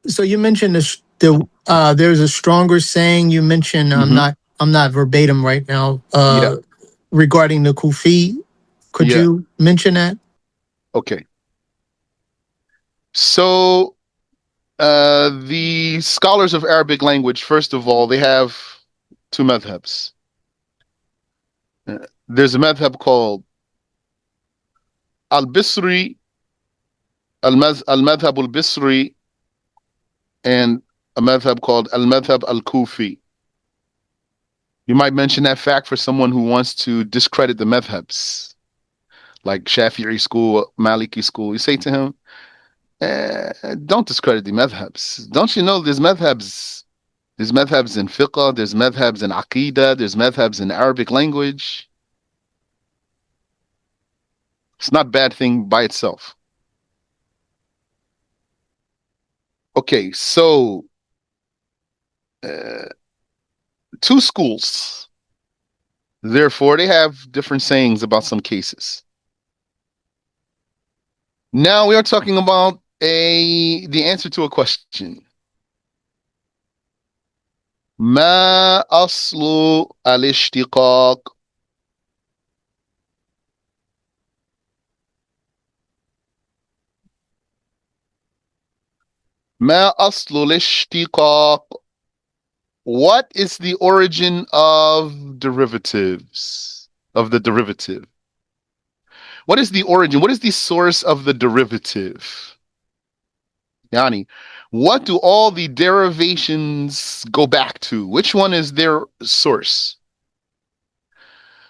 So you mentioned there's a stronger saying. You mentioned Hmm. I'm not verbatim right now. Yeah. Regarding the kufi, could Yeah. you mention that? Okay. So the scholars of Arabic language, first of all, they have two madhabs. There's a madhab called al-Bisri, al-Madhab al-Bisri, and a madhab called al-Madhab al-Kufi. You might mention that fact for someone who wants to discredit the madhabs, like Shafi'i school, Maliki school. You say to him, don't discredit the madhabs. Don't you know there's madhabs? There's madhabs in fiqh, there's madhabs in aqidah, there's madhabs in Arabic language. It's not a bad thing by itself. Okay, so uh, two schools. Therefore, they have different sayings about some cases. Now we are talking about the answer to a question. ما أصل الاشتقاق؟ ما أصل الاشتقاق? What is the origin of derivatives? Of the derivative? What is the origin? What is the source of the derivative? Yani, what do all the derivations go back to? Which one is their source?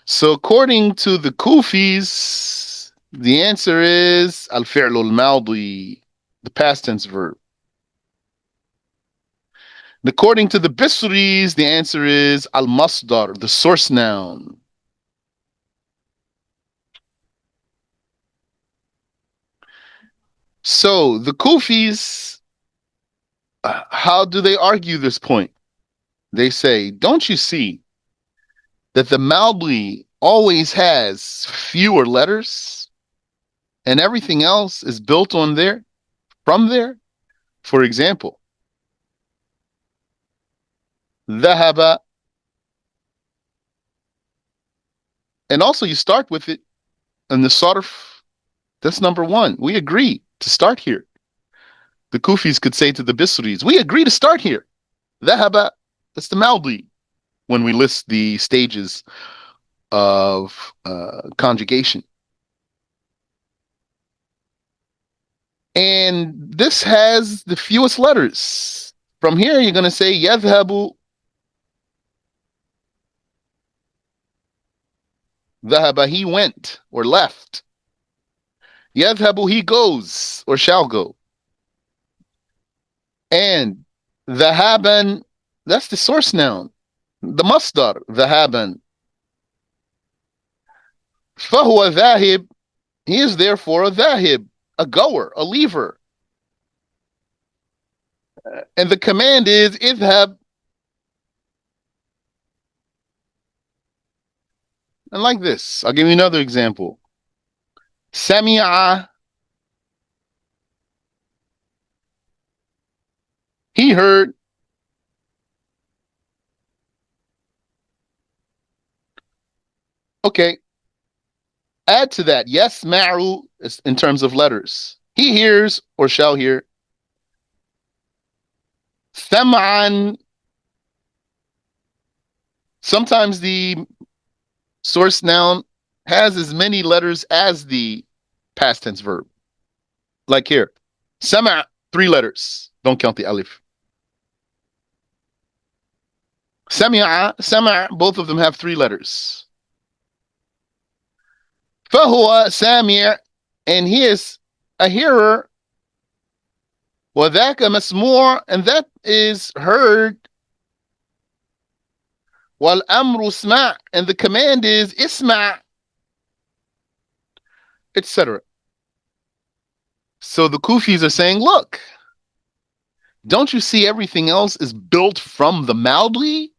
So according to the Kufis, the answer is al-fi'l al-madi, the past tense verb. According to the Bisris, the answer is al-masdar, the source noun. So the Kufis, how do they argue this point? They say, don't you see that the Malbli always has fewer letters and everything else is built on there, from there? For example, ذهب, and also you start with it in the sarf. That's number one. We agree to start here. The Kufis could say to the Bisris, we agree to start here. ذهب, that's the Malbli when we list the stages of conjugation. And this has the fewest letters. From here, you're going to say يذهب, ذهب, he went or left. يذهب, he goes or shall go. And ذهابا, that's the source noun. The masdar, ذهابا. فهو ذاهب, he is therefore a ذاهب, a goer, a leaver. And the command is اذهب. And like this, I'll give you another example. سمع, he heard. Okay, add to that, yes, ma'ru is in terms of letters. He hears or shall hear. Sam'an, sometimes the source noun has as many letters as the past tense verb. Like here, sama, three letters. Don't count the alif. Sami'a, sama, both of them have three letters. Fahuwa sami', and he is a hearer. وذاك مسموع, and that is heard. والأمر اسمع, and the command is اسمع, etc. So the Kufis are saying, look, don't you see everything else is built from the Malbli?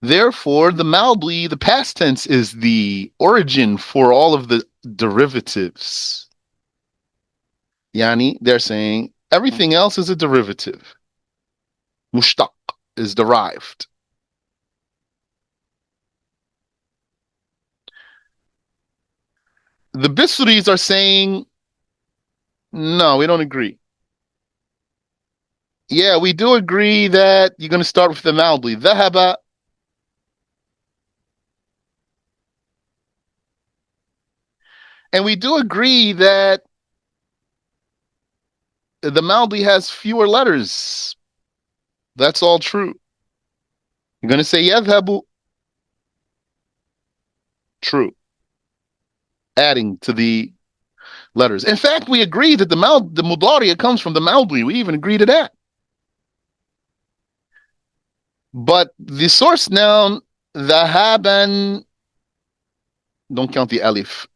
Therefore, the Malbli, the past tense, is the origin for all of the derivatives. Yani, they're saying everything else is a derivative. Mushtaq is derived. The Bisris are saying, no, we don't agree. Yeah, we do agree that you're going to start with the Maldi. Dhahaba. And we do agree that the Maldi has fewer letters. That's all true. You're going to say yadhabu. True. Adding to the letters. In fact, we agree that the Mudariya comes from the Maldi. We even agree to that. But the source noun, dhahaban, don't count the alif.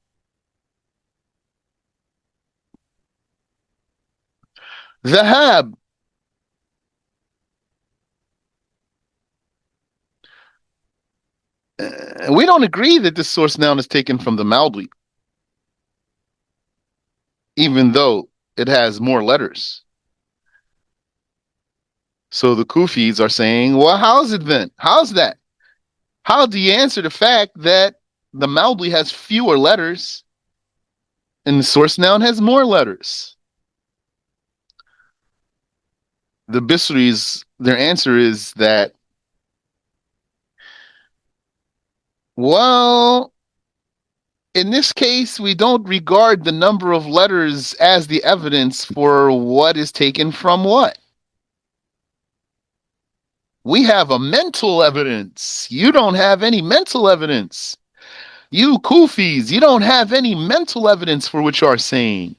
Dhahab. We don't agree that this source noun is taken from the Maldi, even though it has more letters. So the Kufis are saying, well, how's it then? How's that? How do you answer the fact that the Maldi has fewer letters and the source noun has more letters? The Bisris, their answer is that, well, in this case, we don't regard the number of letters as the evidence for what is taken from what. We have a mental evidence. You don't have any mental evidence. You Kufis, you don't have any mental evidence for what you are saying.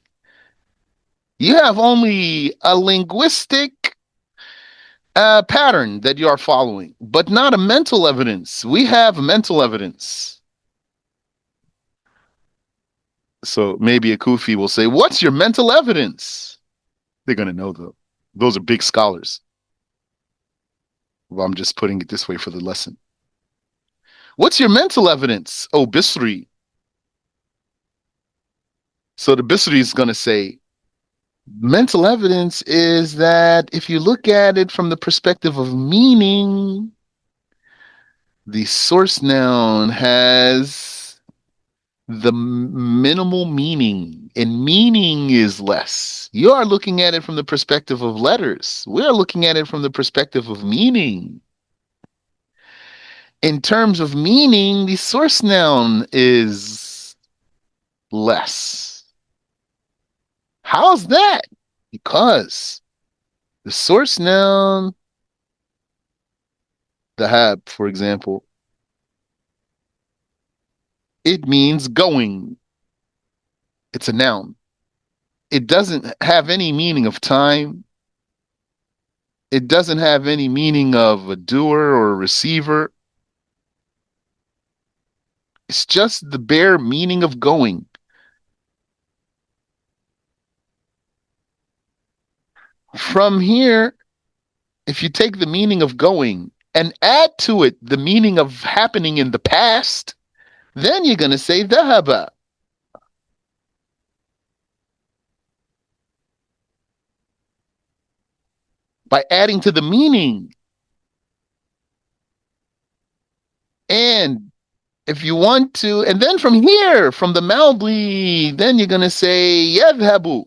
You have only a linguistic pattern that you are following, but not a mental evidence. We have mental evidence. So maybe a Kufi will say, what's your mental evidence? They're going to know, though. Those are big scholars. Well, I'm just putting it this way for the lesson. What's your mental evidence? Oh, Bisri. So the Bisri is going to say, mental evidence is that if you look at it from the perspective of meaning, the source noun has the minimal meaning, and meaning is less. You are looking at it from the perspective of letters. We are looking at it from the perspective of meaning. In terms of meaning, the source noun is less. How's that? Because the source noun, the hab, for example, it means going. It's a noun. It doesn't have any meaning of time. It doesn't have any meaning of a doer or a receiver. It's just the bare meaning of going. From here, if you take the meaning of going and add to it the meaning of happening in the past, then you're going to say dhahaba. By adding to the meaning. And if you want to, and then from here, from the Maldi, then you're going to say yadhabu.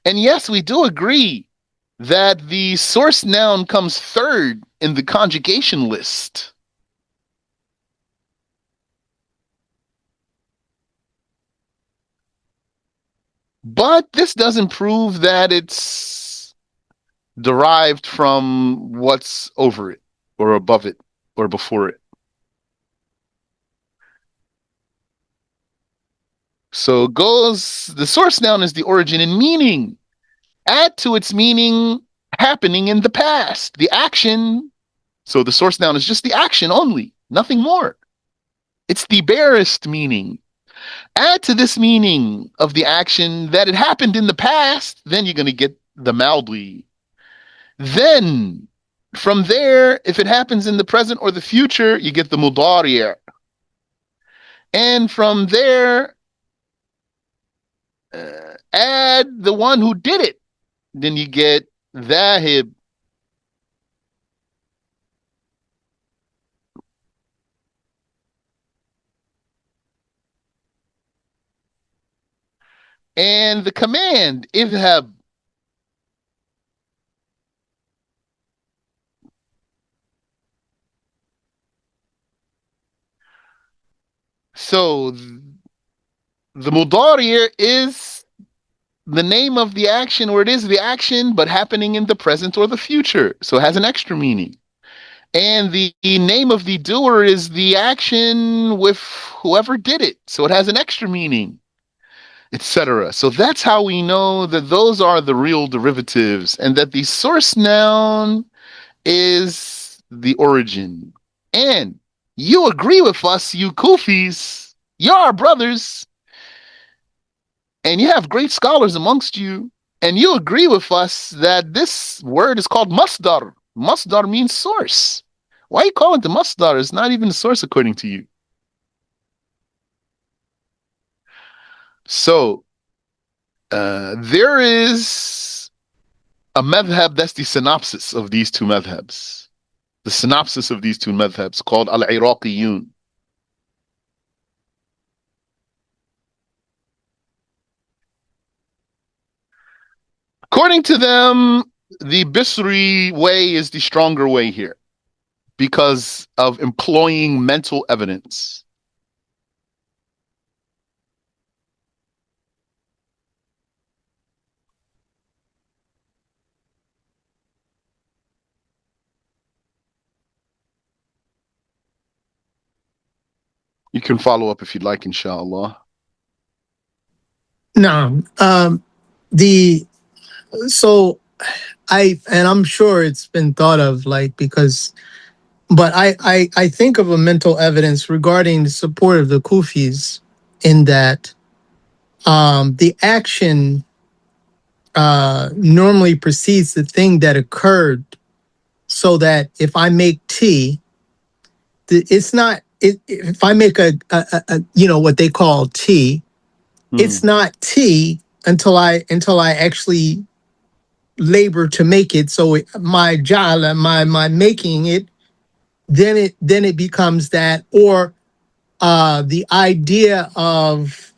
And yes, we do agree that the source noun comes third in the conjugation list. But this doesn't prove that it's derived from what's over it or above it or before it. So goes, the source noun is the origin and meaning. Add to its meaning happening in the past, the action. So the source noun is just the action only, nothing more. It's the barest meaning. Add to this meaning of the action that it happened in the past, then you're going to get the Maldi. Then, from there, if it happens in the present or the future, you get the Mudariya. And from there, add the one who did it, then you get ذاهب. And the command اذهب. So the mudari is the name of the action, or it is the action, but happening in the present or the future. So it has an extra meaning. And the name of the doer is the action with whoever did it. So it has an extra meaning, etc. So that's how we know that those are the real derivatives and that the source noun is the origin. And you agree with us, you Kufis. You're our brothers. And you have great scholars amongst you. And you agree with us that this word is called masdar. Masdar means source. Why you call it the masdar? It's not even the source according to you. So there is a madhab that's the synopsis of these two madhabs. The synopsis of these two madhabs called al-Iraqiyun. According to them, the Bisri way is the stronger way here because of employing mental evidence. You can follow up if you'd like, inshallah. No. I'm sure it's been thought of, like, because, but I think of a mental evidence regarding the support of the Kufis in that the action normally precedes the thing that occurred, so that if I make tea, it's not, if I make a what they call tea, it's not tea until I actually labor to make it. So my jala, my making it, then it becomes that. Or the idea of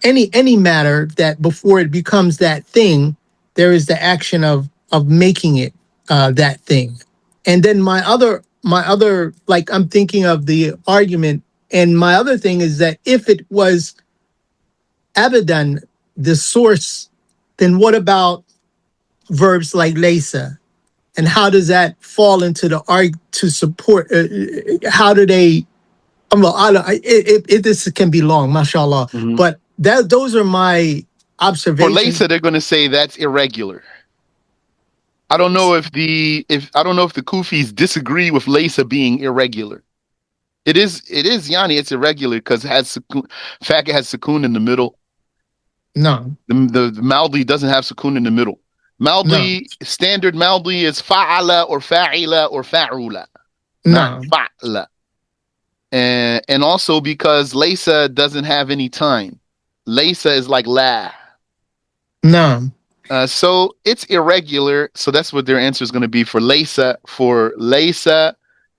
any matter, that before it becomes that thing, there is the action of making it that thing. And then my other, like, I'm thinking of the argument, and my other thing is that if it was abadan, the source, then what about verbs like laysa? And how does that fall into the arg to support? How do they? Well, this can be long, mashallah. But those are my For observations. Laysa, they're going to say that's irregular. I don't know if the Kufis disagree with Laysa being irregular. It is Yani, it's irregular because it has sukun, fact it has sukun in the middle. No, The Maldi doesn't have sukun in the middle. Maldi, standard Maldi is fa'ala or fa'ila or fa'ula, not no, fa'la. And also because Laysa doesn't have any time. Laysa is like la. no. So it's irregular. So that's what their answer is going to be for Laysa,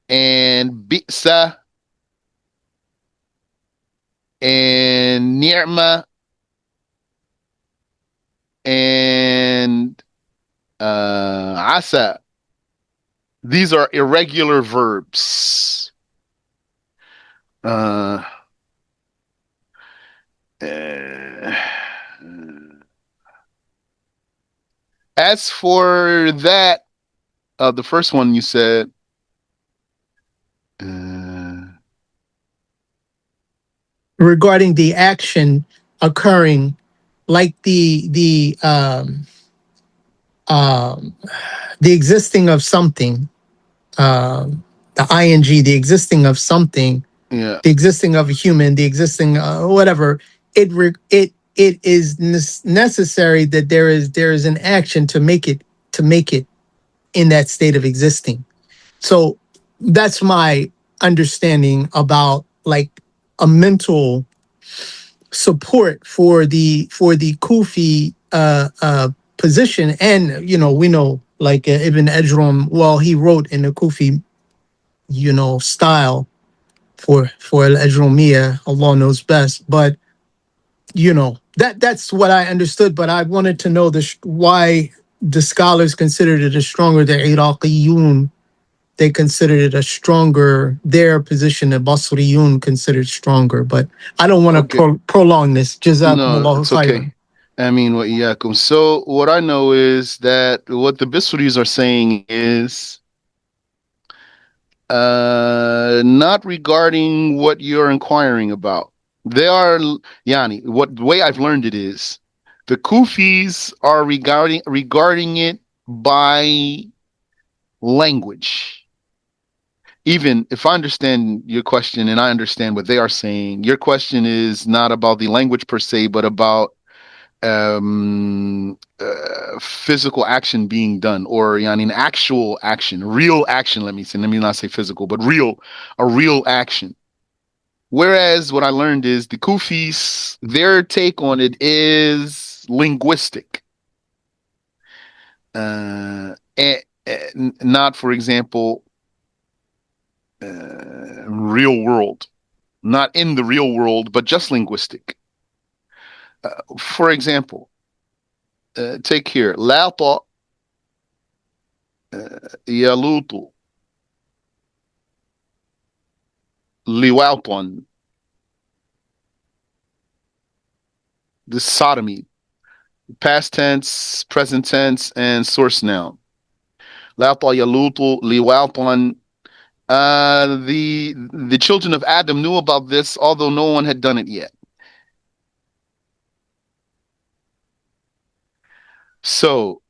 and Bisa and Ni'ma and Asa. These are irregular verbs. Uh, as for that, the first one you said, Regarding the action occurring, like the existing of something, the ing, the existing of something, yeah, the existing of a human, the existing whatever. It is necessary that there is an action to make it in that state of existing. So that's my understanding about, like, a mental support for the Kufi position. And we know, like, Ibn Ejrom, well, he wrote in the Kufi, style for Al Ejromiyah. Allah knows best, but that's what I understood. But I wanted to know why the scholars considered it a stronger. The Iraqiyun, they considered it a stronger. Their position, the Basriyun, considered stronger. But I don't want to Okay. prolong this. No, Jazakumullahu it's okay. khairan. I mean, what yakum. So what I know is that what the Bisris are saying is not regarding what you're inquiring about. They are Yani, what the way I've learned it is the Kufis are regarding it by language. Even if I understand your question and I understand what they are saying, your question is not about the language per se, but about physical action being done, or an actual action, real action. Let me not say physical, but real, a real action. Whereas what I learned is the Kufis, their take on it is linguistic, not, for example, real world, not in the real world, but just linguistic. For example, take here, لا يلوط liwauton, this sodomy, past tense, present tense, and source noun. Lauta yalutu liwauton. The children of Adam knew about this, although no one had done it yet. So,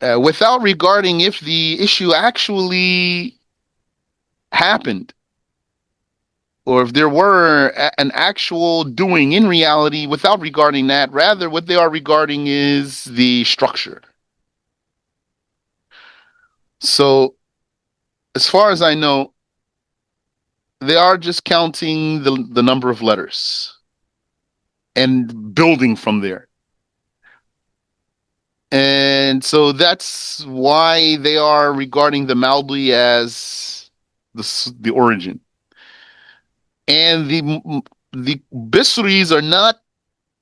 without regarding if the issue actually happened, or if there were an actual doing in reality, without regarding that, rather what they are regarding is the structure. So, as far as I know, they are just counting the number of letters and building from there. And so that's why they are regarding the Maldi as the origin. And the Bisris are not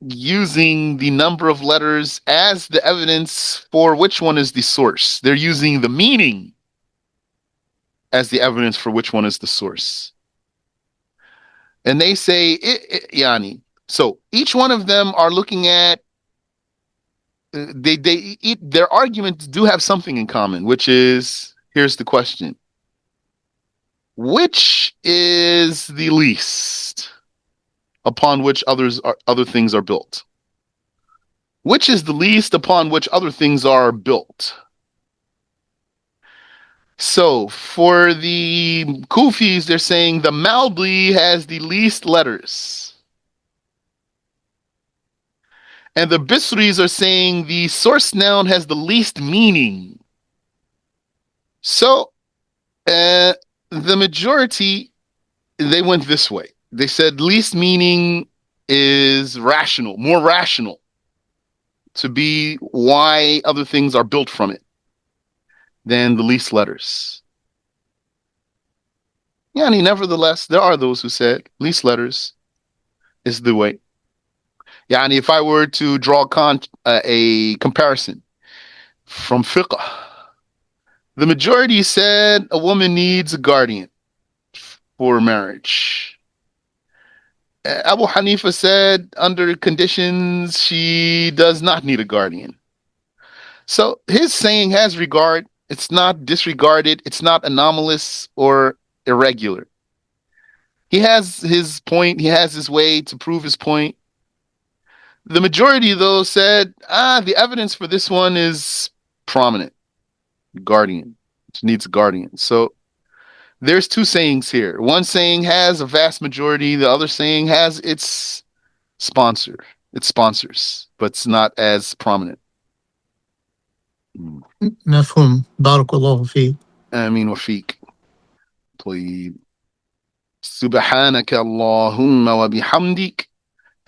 using the number of letters as the evidence for which one is the source. They're using the meaning as the evidence for which one is the source. And they say, Yani. So each one of them are looking at, their arguments do have something in common, which is, here's the question. Which is the least upon which other things are built? Which is the least upon which other things are built? So for the Kufis, they're saying the Maldi has the least letters. And the Bisris are saying the source noun has the least meaning. So the majority, they went this way. They said least meaning is rational, more rational, to be why other things are built from it than the least letters. Yani, nevertheless, there are those who said least letters is the way. Yani, if I were to draw a comparison from fiqh, the majority said a woman needs a guardian for marriage. Abu Hanifa said under conditions she does not need a guardian. So his saying has regard. It's not disregarded. It's not anomalous or irregular. He has his point. He has his way to prove his point. The majority, though, said, the evidence for this one is prominent. Guardian. She needs a guardian. So there's two sayings here. One saying has a vast majority. The other saying has its sponsors, but it's not as prominent. مفهوم. بارك الله فيك. آمين وفيك. طيب. سبحانك اللهم وبحمدك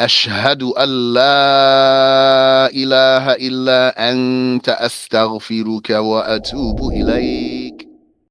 أشهد أن لا إله إلا أنت أستغفرك وأتوب إليك.